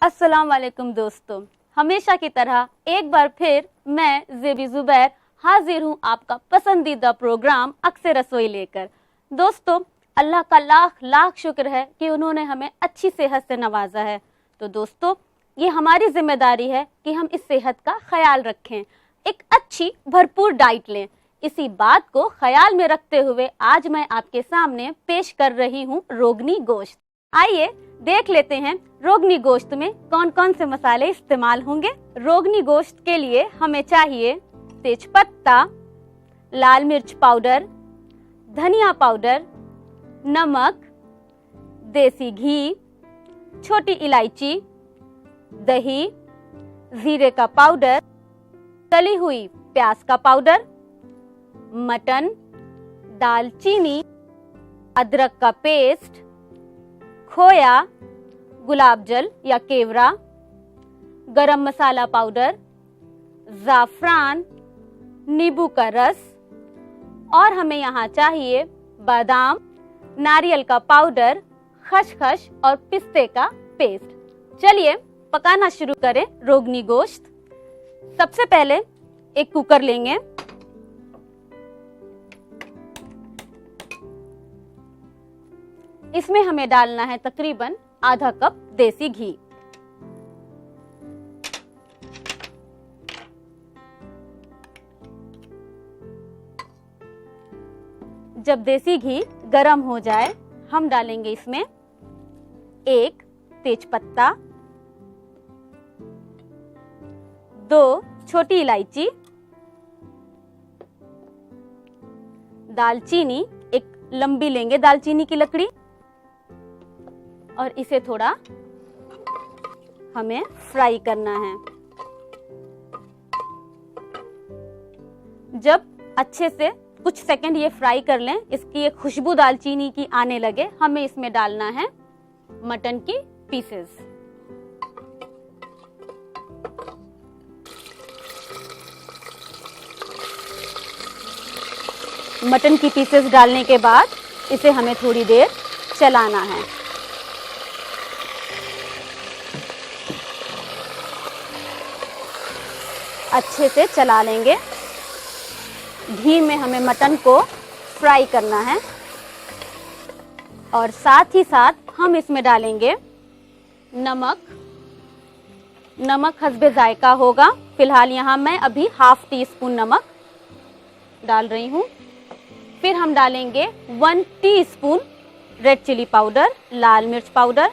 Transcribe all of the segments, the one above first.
अस्सलाम वालेकुम दोस्तों, हमेशा की तरह एक बार फिर मैं ज़ेबी ज़ुबैर हाजिर हूँ आपका पसंदीदा प्रोग्राम अक्सर रसोई लेकर। दोस्तों, अल्लाह का लाख लाख शुक्र है कि उन्होंने हमें अच्छी सेहत से नवाजा है। तो दोस्तों, ये हमारी जिम्मेदारी है कि हम इस सेहत का ख्याल रखें, एक अच्छी भरपूर डाइट लें। इसी बात को ख्याल में रखते हुए आज मैं आपके सामने पेश कर रही हूँ रोगनी गोश्त। आइए देख लेते हैं रोगनी गोश्त में कौन कौन से मसाले इस्तेमाल होंगे। रोगनी गोश्त के लिए हमें चाहिए तेजपत्ता, लाल मिर्च पाउडर, धनिया पाउडर, नमक, देसी घी, छोटी इलायची, दही, जीरे का पाउडर, तली हुई प्याज का पाउडर, मटन, दालचीनी, अदरक का पेस्ट, खोया, गुलाब जल या केवड़ा, गरम मसाला पाउडर, ज़ाफ़रान, नींबू का रस और हमें यहाँ चाहिए बादाम, नारियल का पाउडर, खसखस और पिस्ते का पेस्ट। चलिए पकाना शुरू करें रोगनी गोश्त। सबसे पहले एक कुकर लेंगे। इसमें हमें डालना है तकरीबन आधा कप देसी घी। जब देसी घी गरम हो जाए, हम डालेंगे इसमें एक तेजपत्ता, 2 छोटी इलायची, दालचीनी, एक लंबी लेंगे दालचीनी की लकड़ी और इसे थोड़ा हमें फ्राई करना है। जब अच्छे से कुछ सेकंड ये फ्राई कर लें, इसकी एक खुशबू दालचीनी की आने लगे, हमें इसमें डालना है मटन की पीसेस। मटन की पीसेस डालने के बाद इसे हमें थोड़ी देर चलाना है। अच्छे से चला लेंगे। घी में हमें मटन को फ्राई करना है और साथ ही साथ हम इसमें डालेंगे नमक। नमक हस्बे जायका होगा। फिलहाल यहाँ मैं अभी हाफ टी स्पून नमक डाल रही हूँ। फिर हम डालेंगे 1 टीस्पून रेड चिली पाउडर, लाल मिर्च पाउडर,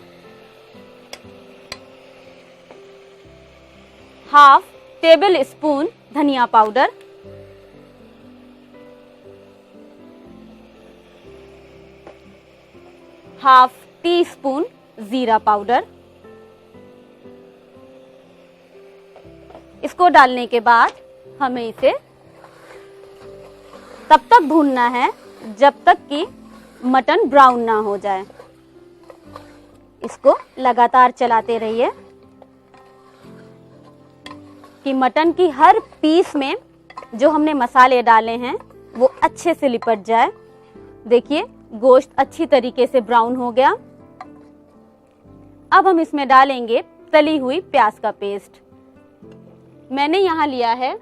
हाफ टेबल स्पून धनिया पाउडर, हाफ टी स्पून जीरा पाउडर। इसको डालने के बाद हमें इसे तब तक भूनना है जब तक कि मटन ब्राउन ना हो जाए। इसको लगातार चलाते रहिए कि मटन की हर पीस में जो हमने मसाले डाले हैं वो अच्छे से लिपट जाए। देखिए गोश्त अच्छी तरीके से ब्राउन हो गया। अब हम इसमें डालेंगे तली हुई प्याज का पेस्ट। मैंने यहाँ लिया है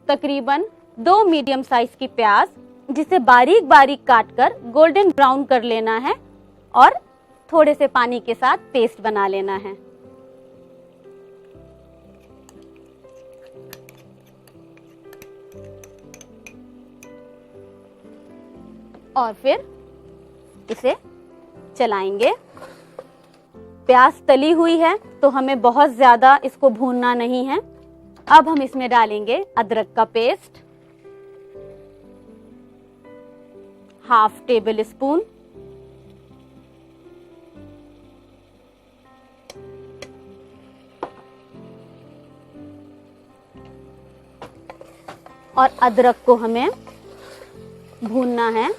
तकरीबन 2 मीडियम साइज की प्याज, जिसे बारीक बारीक काटकर गोल्डन ब्राउन कर लेना है और थोड़े से पानी के साथ पेस्ट बना लेना है। और फिर इसे चलाएंगे। प्याज तली हुई है तो हमें बहुत ज्यादा इसको भूनना नहीं है। अब हम इसमें डालेंगे अदरक का पेस्ट, हाफ टेबल स्पून, और अदरक को हमें भूनना है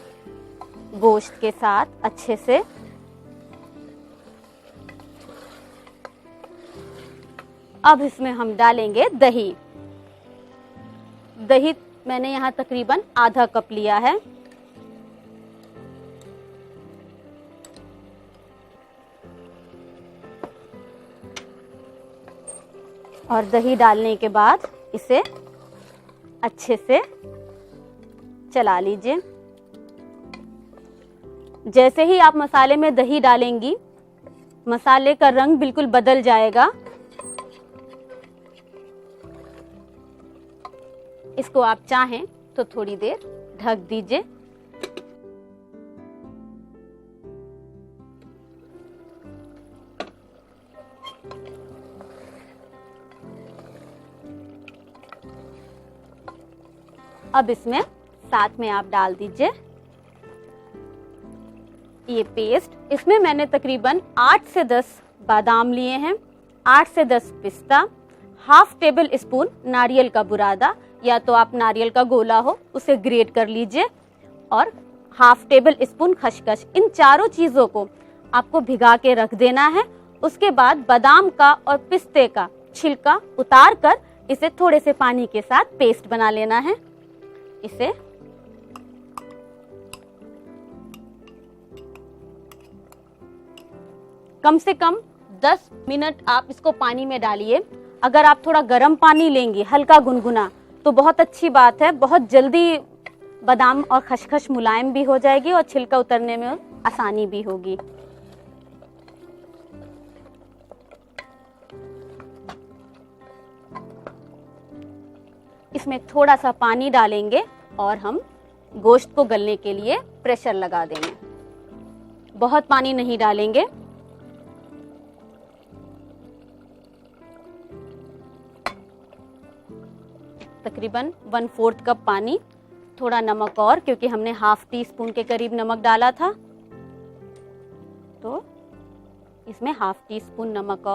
गोश्त के साथ अच्छे से। अब इसमें हम डालेंगे दही। दही मैंने यहाँ तकरीबन आधा कप लिया है। और दही डालने के बाद इसे अच्छे से चला लीजिए। जैसे ही आप मसाले में दही डालेंगी, मसाले का रंग बिल्कुल बदल जाएगा। इसको आप चाहें तो थोड़ी देर ढक दीजिए। अब इसमें साथ में आप डाल दीजिए ये पेस्ट। इसमें मैंने तकरीबन 8 से 10 बादाम लिए हैं, 8 से 10 पिस्ता, हाफ टेबल स्पून नारियल का बुरादा या तो आप नारियल का गोला हो उसे ग्रेट कर लीजिए, और हाफ टेबल स्पून खसखस। इन चारों चीज़ों को आपको भिगा के रख देना है। उसके बाद बादाम का और पिस्ते का छिलका उतार कर इसे थोड़े से पानी के साथ पेस्ट बना लेना है। इसे कम से कम 10 मिनट आप इसको पानी में डालिए। अगर आप थोड़ा गर्म पानी लेंगी, हल्का गुनगुना, तो बहुत अच्छी बात है। बहुत जल्दी बादाम और खसखस मुलायम भी हो जाएगी और छिलका उतरने में आसानी भी होगी। इसमें थोड़ा सा पानी डालेंगे और हम गोश्त को गलने के लिए प्रेशर लगा देंगे। बहुत पानी नहीं डालेंगे। तकरीबन 1/4 कप पानी, थोड़ा नमक और, क्योंकि हमने हाफ टी स्पून के करीब नमक डाला था, तो इसमें हाफ टी स्पून नमक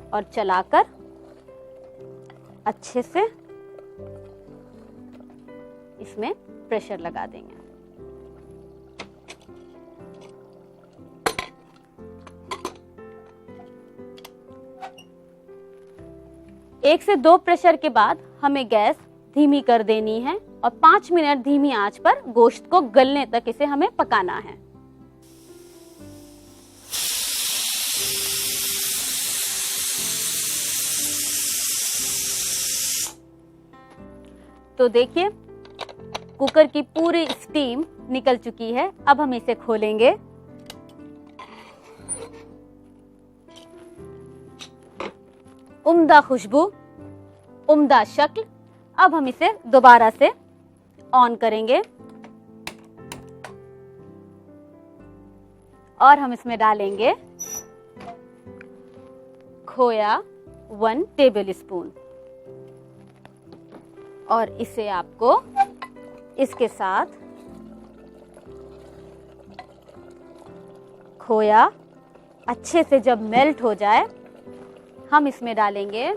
और चलाकर अच्छे से इसमें प्रेशर लगा देंगे। एक से 2 प्रेशर के बाद हमें गैस धीमी कर देनी है और 5 मिनट धीमी आंच पर गोश्त को गलने तक इसे हमें पकाना है। तो देखिए कुकर की पूरी स्टीम निकल चुकी है। अब हम इसे खोलेंगे। उम्दा खुशबू, उम्दा शक्ल। अब हम इसे दोबारा से ऑन करेंगे और हम इसमें डालेंगे खोया 1 टेबल स्पून, और इसे आपको इसके साथ खोया अच्छे से जब मेल्ट हो जाए, हम इसमें डालेंगे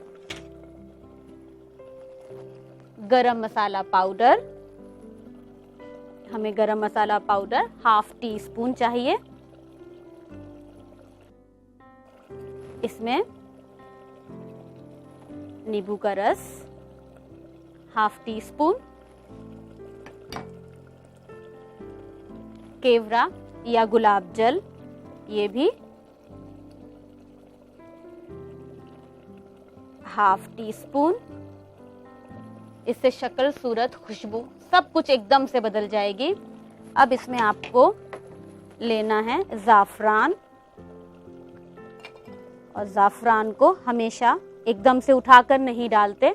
गरम मसाला पाउडर। हमें गरम मसाला पाउडर हाफ टी स्पून चाहिए। इसमें नींबू का रस हाफ टी स्पून, केवड़ा या गुलाब जल ये भी हाफ टी स्पून। इससे शक्ल, सूरत, खुशबू सब कुछ एकदम से बदल जाएगी। अब इसमें आपको लेना है ज़ाफ़रान, और ज़ाफ़रान को हमेशा एकदम से उठाकर नहीं डालते।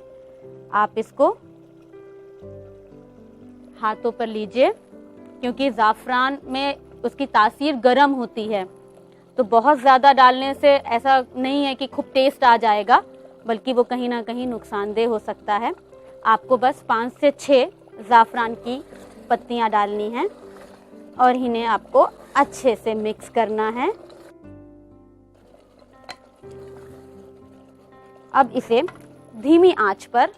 आप इसको हाथों पर लीजिए, क्योंकि ज़ाफ़रान में उसकी तासीर गर्म होती है, तो बहुत ज़्यादा डालने से ऐसा नहीं है कि खूब टेस्ट आ जाएगा, बल्कि वो कहीं ना कहीं नुकसानदेह हो सकता है। आपको बस 5 से 6 ज़ाफ़रान की पत्तियां डालनी हैं और इन्हें आपको अच्छे से मिक्स करना है। अब इसे धीमी आंच पर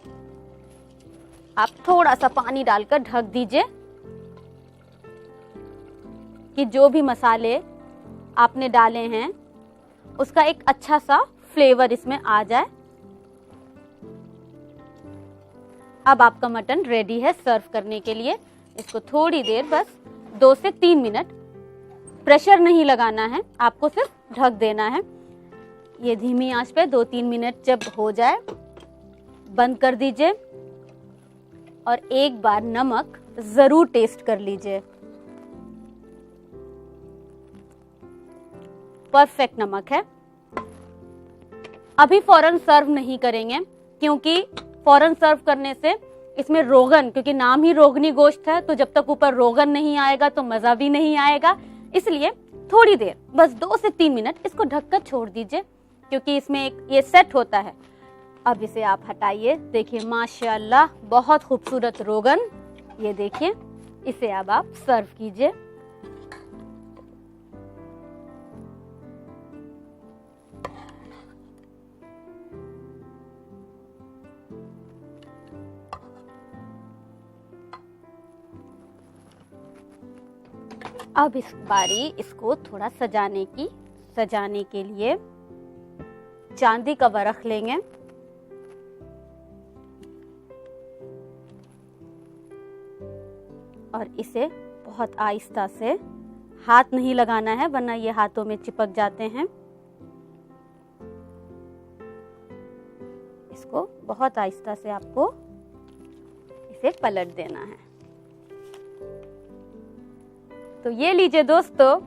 आप थोड़ा सा पानी डालकर ढक दीजिए कि जो भी मसाले आपने डाले हैं उसका एक अच्छा सा फ्लेवर इसमें आ जाए। अब आपका मटन रेडी है सर्व करने के लिए। इसको थोड़ी देर, बस 2 से 3 मिनट, प्रेशर नहीं लगाना है, आपको सिर्फ ढक देना है। ये धीमी आंच पे 2-3 मिनट जब हो जाए बंद कर दीजिए और एक बार नमक जरूर टेस्ट कर लीजिए। परफेक्ट नमक है। अभी फौरन सर्व नहीं करेंगे क्योंकि फौरन सर्व करने से इसमें रोगन, क्योंकि नाम ही रोगनी गोश्त है, तो जब तक ऊपर रोगन नहीं आएगा तो मजा भी नहीं आएगा। इसलिए थोड़ी देर, बस 2 से 3 मिनट इसको ढककर छोड़ दीजिए क्योंकि इसमें एक ये सेट होता है। अब इसे आप हटाइए। देखिए माशाल्लाह बहुत खूबसूरत रोगन, ये देखिए। इसे अब आप सर्व कीजिए। अब इस बारी इसको थोड़ा सजाने के लिए चांदी का वरख लेंगे और इसे बहुत आहिस्ता से, हाथ नहीं लगाना है वरना ये हाथों में चिपक जाते हैं। इसको बहुत आहिस्ता से आपको इसे पलट देना है। तो ये लीजिए दोस्तों,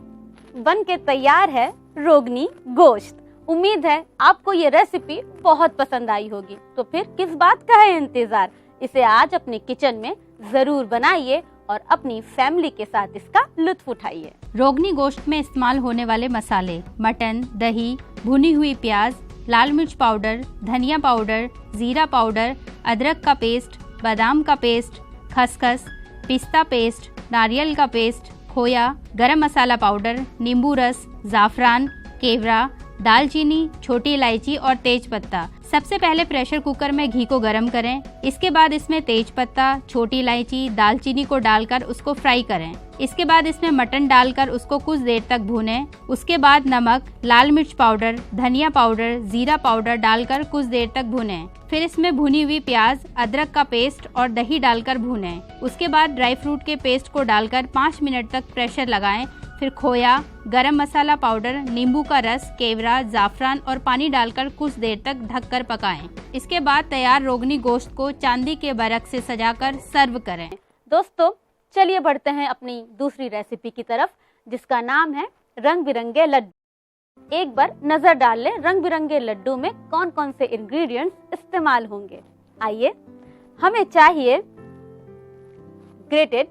बन के तैयार है रोगनी गोश्त। उम्मीद है आपको ये रेसिपी बहुत पसंद आई होगी। तो फिर किस बात का है इंतजार, इसे आज अपने किचन में जरूर बनाइए और अपनी फैमिली के साथ इसका लुत्फ उठाइए। रोगनी गोश्त में इस्तेमाल होने वाले मसाले: मटन, दही, भुनी हुई प्याज, लाल मिर्च पाउडर, धनिया पाउडर, जीरा पाउडर, अदरक का पेस्ट, बादाम का पेस्ट, खसखस, पिस्ता पेस्ट, नारियल का पेस्ट, खोया, गरम मसाला पाउडर, नींबू रस, जाफरान, केवड़ा, दालचीनी, छोटी इलायची और तेज पत्ता। सबसे पहले प्रेशर कुकर में घी को गरम करें। इसके बाद इसमें तेज पत्ता, छोटी इलायची, दालचीनी को डालकर उसको फ्राई करें। इसके बाद इसमें मटन डालकर उसको कुछ देर तक भूनें। उसके बाद नमक, लाल मिर्च पाउडर, धनिया पाउडर, जीरा पाउडर डालकर कुछ देर तक भूनें। फिर इसमें भुनी हुई प्याज, अदरक का पेस्ट और दही डालकर भूनें। उसके बाद ड्राई फ्रूट के पेस्ट को डालकर 5 मिनट तक प्रेशर लगाएं। फिर खोया, गरम मसाला पाउडर, नींबू का रस, केवड़ा, जाफरान और पानी डालकर कुछ देर तक ढककर पकाएं। इसके बाद तैयार रोगनी गोश्त को चांदी के बरक से सजाकर सर्व करें। दोस्तों चलिए बढ़ते हैं अपनी दूसरी रेसिपी की तरफ, जिसका नाम है रंग बिरंगे लड्डू। एक बार नजर डाल लें रंग बिरंगे लड्डू में कौन कौन से इंग्रेडिएंट्स इस्तेमाल होंगे। आइए, हमें चाहिए ग्रेटेड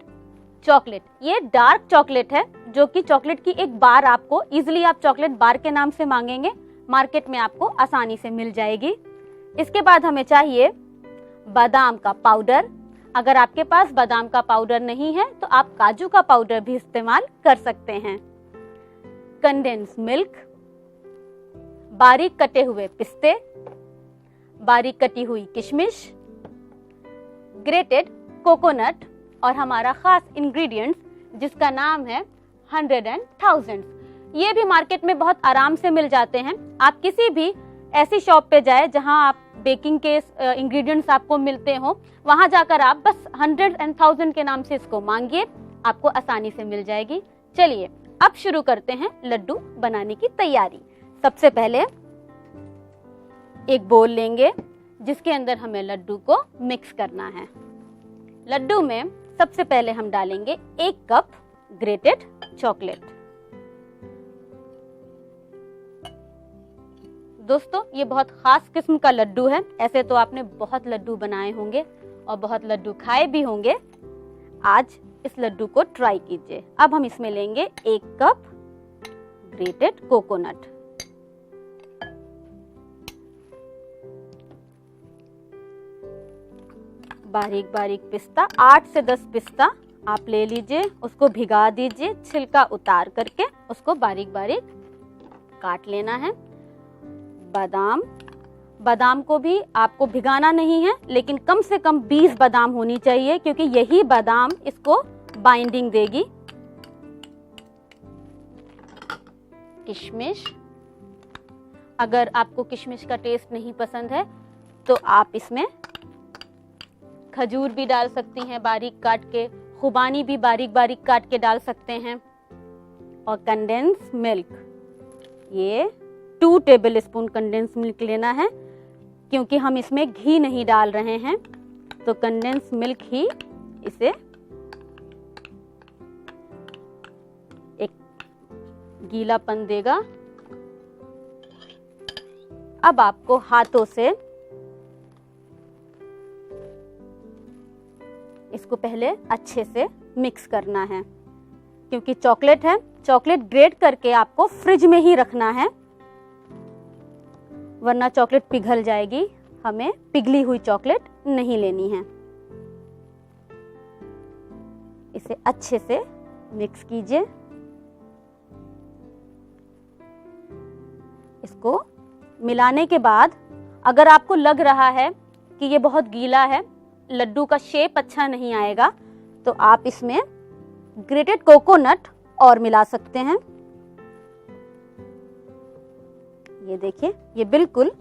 चॉकलेट। ये डार्क चॉकलेट है जो कि चॉकलेट की एक बार आपको इजीली, आप चॉकलेट बार के नाम से मांगेंगे, मार्केट में आपको आसानी से मिल जाएगी। इसके बाद हमें चाहिए बादाम का पाउडर। अगर आपके पास बादाम का पाउडर नहीं है तो आप काजू का पाउडर भी इस्तेमाल कर सकते हैं। कंडेंस मिल्क, बारीक कटे हुए पिस्ते, बारीक कटी हुई किशमिश, ग्रेटेड कोकोनट और हमारा खास इंग्रेडिएंट्स जिसका नाम है 100 and thousands। ये भी मार्केट में बहुत आराम से मिल जाते हैं। आप किसी भी ऐसी शॉप पे जाए जहां आप बेकिंग के इंग्रेडिएंट्स आपको मिलते हो, वहां जाकर आप बस 100 and 1000 के नाम से इसको मांगिए, आपको आसानी से मिल जाएगी। चलिए अब शुरू करते हैं लड्डू बनाने की तैयारी। सबसे पहले एक बोल लेंगे जिसके अंदर हमें लड्डू को मिक्स करना है। लड्डू में सबसे पहले हम डालेंगे 1 कप ग्रेटेड चॉकलेट। दोस्तों ये बहुत खास किस्म का लड्डू है। ऐसे तो आपने बहुत लड्डू बनाए होंगे और बहुत लड्डू खाए भी होंगे। आज इस लड्डू को ट्राई कीजिए। अब हम इसमें लेंगे 1 कप ग्रेटेड कोकोनट, बारीक बारीक पिस्ता, 8 से 10 पिस्ता आप ले लीजिए, उसको भिगा दीजिए, छिलका उतार करके उसको बारीक बारीक काट लेना है। बादाम को भी आपको भिगाना नहीं है, लेकिन कम से कम 20 बादाम होनी चाहिए क्योंकि यही बादाम इसको बाइंडिंग देगी। किशमिश, अगर आपको किशमिश का टेस्ट नहीं पसंद है तो आप इसमें खजूर भी डाल सकती हैं बारीक काट के, खुबानी भी बारीक बारीक काट के डाल सकते हैं। और कंडेंस मिल्क, ये 2 टेबलस्पून कंडेंस मिल्क लेना है, क्योंकि हम इसमें घी नहीं डाल रहे हैं, तो कंडेंस मिल्क ही इसे एक गीलापन देगा। अब आपको हाथों से इसको पहले अच्छे से मिक्स करना है, क्योंकि चॉकलेट है, चॉकलेट ग्रेट करके आपको फ्रिज में ही रखना है, वरना चॉकलेट पिघल जाएगी। हमें पिघली हुई चॉकलेट नहीं लेनी है। इसे अच्छे से मिक्स कीजिए। इसको मिलाने के बाद अगर आपको लग रहा है कि ये बहुत गीला है, लड्डू का शेप अच्छा नहीं आएगा, तो आप इसमें ग्रेटेड कोकोनट और मिला सकते हैं। ये देखिए, ये बिल्कुल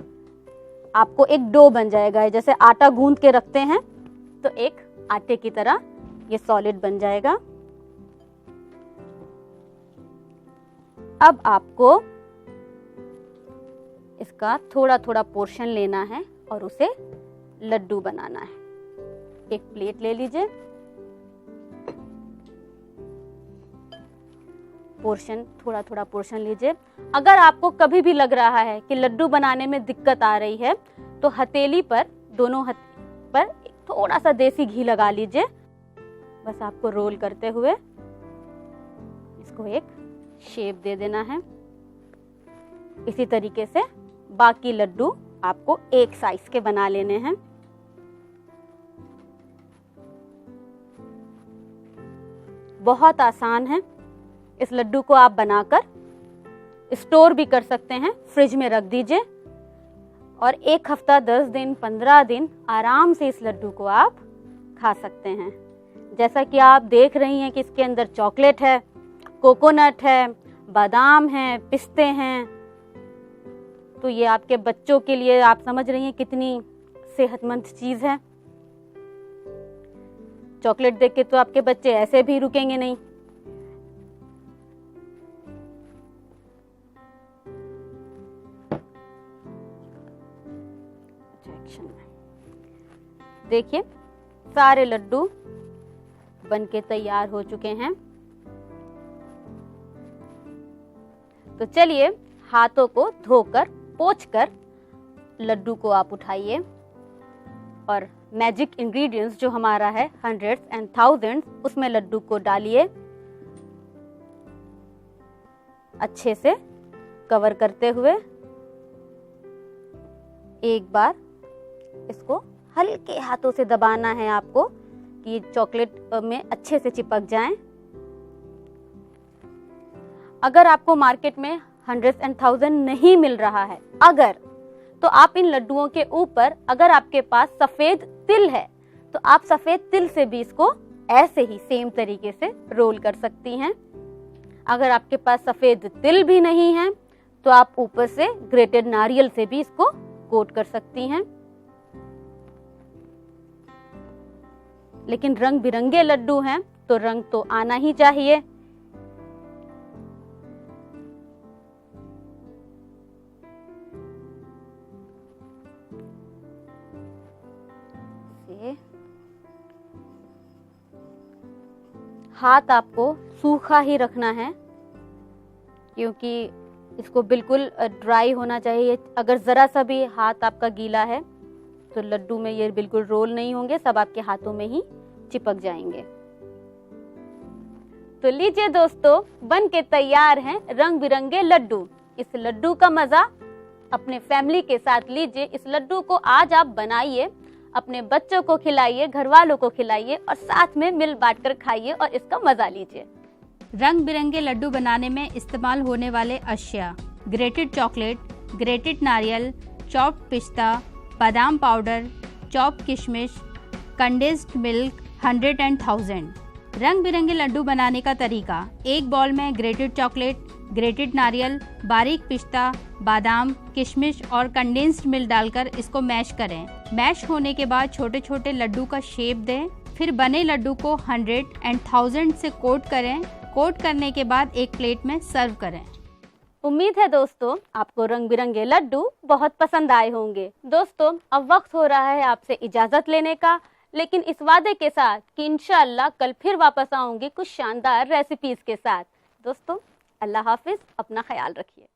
आपको एक डो बन जाएगा। जैसे आटा गूंद के रखते हैं तो एक आटे की तरह ये सॉलिड बन जाएगा। अब आपको इसका थोड़ा थोड़ा पोर्शन लेना है और उसे लड्डू बनाना है। एक प्लेट ले लीजिए, पोर्शन थोड़ा थोड़ा पोर्शन लीजिए। अगर आपको कभी भी लग रहा है कि लड्डू बनाने में दिक्कत आ रही है, तो हथेली पर, दोनों पर थोड़ा सा देसी घी लगा लीजिए। बस आपको रोल करते हुए इसको एक शेप दे देना है। इसी तरीके से बाकी लड्डू आपको एक साइज के बना लेने हैं। बहुत आसान है। इस लड्डू को आप बनाकर स्टोर भी कर सकते हैं, फ्रिज में रख दीजिए और 1 हफ्ता, 10 दिन, 15 दिन आराम से इस लड्डू को आप खा सकते हैं। जैसा कि आप देख रही हैं कि इसके अंदर चॉकलेट है, कोकोनट है, बादाम है, पिस्ते हैं, तो ये आपके बच्चों के लिए, आप समझ रही हैं कितनी सेहतमंद चीज है। चॉकलेट देख के तो आपके बच्चे ऐसे भी रुकेंगे नहीं। देखिए, सारे लड्डू बनके तैयार हो चुके हैं। तो चलिए हाथों को धोकर, पोंछकर लड्डू को आप उठाइए और मैजिक इंग्रेडिएंट्स जो हमारा है, हंड्रेड्स एंड थाउजेंड्स, उसमें लड्डू को डालिए। अच्छे से कवर करते हुए एक बार इसको हल्के हाथों से दबाना है आपको कि चॉकलेट में अच्छे से चिपक जाएं। अगर आपको मार्केट में हंड्रेड्स एंड थाउजेंड नहीं मिल रहा है तो आप इन लड्डुओं के ऊपर, अगर आपके पास सफेद तिल है तो आप सफेद तिल से भी इसको ऐसे ही सेम तरीके से रोल कर सकती हैं। अगर आपके पास सफेद तिल भी नहीं है तो आप ऊपर से ग्रेटेड नारियल से भी इसको कोट कर सकती हैं। लेकिन रंग बिरंगे लड्डू हैं तो रंग तो आना ही चाहिए। हाथ आपको सूखा ही रखना है, क्योंकि इसको बिल्कुल ड्राई होना चाहिए। अगर जरा सा भी हाथ आपका गीला है तो लड्डू में ये बिल्कुल रोल नहीं होंगे, सब आपके हाथों में ही चिपक जाएंगे। तो लीजिए दोस्तों, बन के तैयार हैं रंग बिरंगे लड्डू। इस लड्डू का मजा अपने फैमिली के साथ लीजिए। इस लड्डू को आज आप बनाइए, अपने बच्चों को खिलाइए, घर वालों को खिलाइए और साथ में मिल बांट कर खाइए और इसका मजा लीजिए। रंग बिरंगे लड्डू बनाने में इस्तेमाल होने वाले अशिया: ग्रेटेड चॉकलेट, ग्रेटेड नारियल, चॉप्ड पिस्ता, बादाम पाउडर, चॉप्ड किशमिश, कंडेंस्ड मिल्क, 100 एंड 1000। रंग बिरंगे लड्डू बनाने का तरीका: एक बॉल में ग्रेटेड चॉकलेट, ग्रेटेड नारियल, बारीक पिस्ता, बादाम, किशमिश और कंडेंस्ड मिल्क डालकर इसको मैश करें। मैश होने के बाद छोटे छोटे लड्डू का शेप दें। फिर बने लड्डू को 100 एंड 1000 से कोट करें। कोट करने के बाद एक प्लेट में सर्व करें। उम्मीद है दोस्तों आपको रंग बिरंगे लड्डू बहुत पसंद आए होंगे। दोस्तों अब वक्त हो रहा है आपसे इजाजत लेने का, लेकिन इस वादे के साथ कि इंशाअल्लाह कल फिर वापस आऊंगी कुछ शानदार रेसिपीज के साथ। दोस्तों अल्लाह हाफिज, अपना ख्याल रखिए।